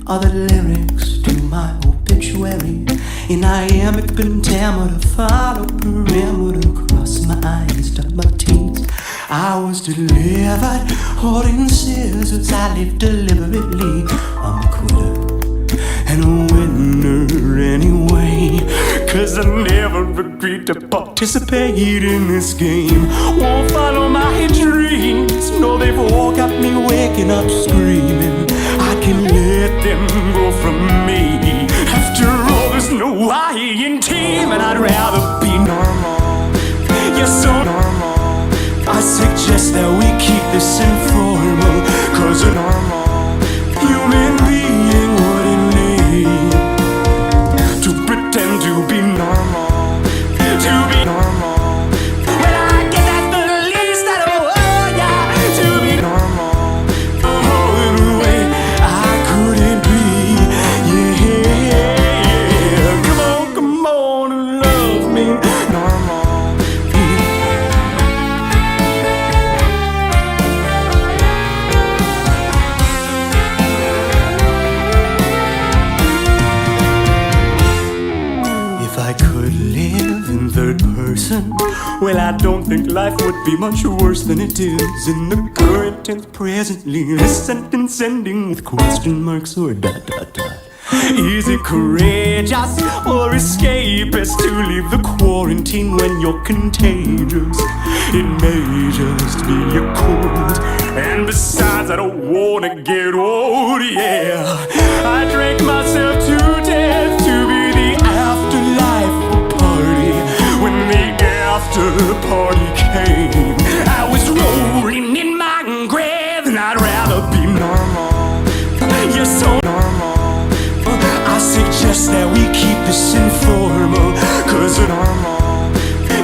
are the lyrics to my obituary. In iambic pentameter, follow perimeter, cross my eyes, dot my T's. I was delivered, holding scissors. I live deliberately. I'm a quitter and a winner anyway. 'Cause I never agreed to participate in this game. Won't follow my dreams. No, they've all got me waking up screaming. I can let them go from me. After all, there's no I in team, and I'd rather be normal. You're so normal. I suggest that we keep this informal, 'cause a normal human being wouldn't need to pretend to be normal. To be normal, well, I guess that's the least I know. Oh, yeah, to be normal. Oh, in a way I couldn't be. Yeah, come on and love me. Normal. I could live in third person, well, I don't think life would be much worse than it is in the current tense presently. This sentence ending with question marks or dot dot dot. Is it courageous or escapist to leave the quarantine when you're contagious? It may just be a cold, and besides I don't wanna get old, yeah. I drank myself to death to be the afterlife party. When the after party came, I was rolling in my grave, and I'd rather be normal. You're so normal. I suggest that we keep this informal, 'cause a normal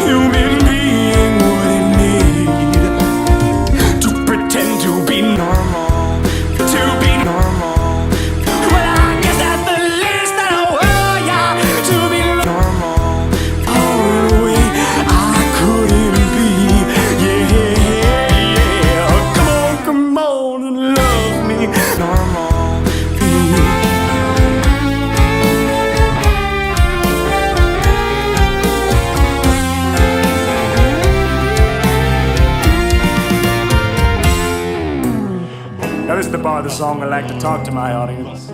human being wouldn't need to pretend to be normal. To be normal, well, I guess that's the least I know. Oh, yeah, to be normal. Oh, in a way I couldn't be. Yeah, come on and love me. Normal. Now this is the part of the song I like to talk to my audience.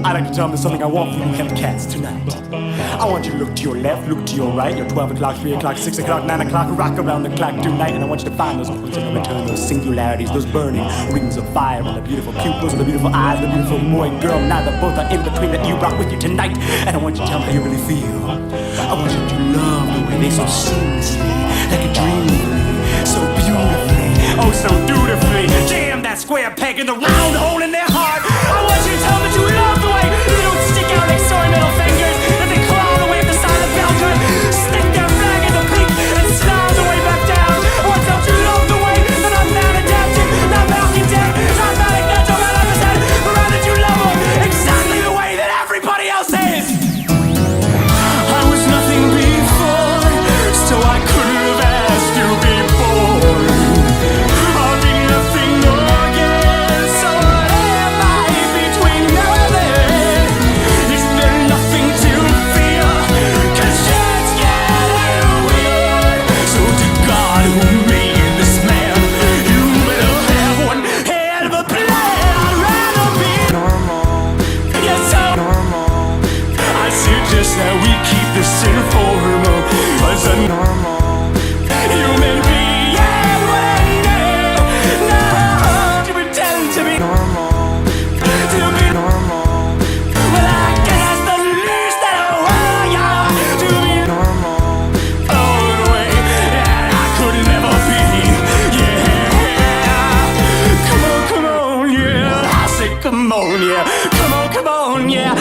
I like to tell them there's something I want from you Hempcats tonight. I want you to look to your left, look to your right. Your 12 o'clock, 3 o'clock, 6 o'clock, 9 o'clock, rock around the clock tonight. And I want you to find those points in return, those singularities, those burning rings of fire, and the beautiful pupils, and the beautiful eyes, the beautiful boy, girl. Neither both are in between that you rock with you tonight. And I want you to tell me how you really feel. I want you to love the way they so seamlessly, like a dream, so beautifully, oh so dutifully. Jam that square peg in the round hole in their heart. I want you to tell them that you love the way they don't stick out like sore middle fingers, that they claw the way up the side of the balcony, stick their flag in the peak, and slide the way back down. I want you to love the way that I'm not adapted, not malcontent, not manic, not not opposite, but rather that you love them exactly the way that everybody else is. I was nothing before, so I couldn't have asked to be born. I'll be nothing again, so what am I between now and then? Is there nothing to fear? 'Cause shit's getting weird. So to God who made this man, you better have one hell of a plan. I'd rather be normal. Yes, so normal. I suggest that we keep this informal, 'cause a normal human being wouldn't need to pretend to be normal. To be normal, well, I guess that's the least that I want, yeah. To be normal, oh, in a way that I could never be. Yeah, come on, yeah. I say come on, yeah. Come on, yeah.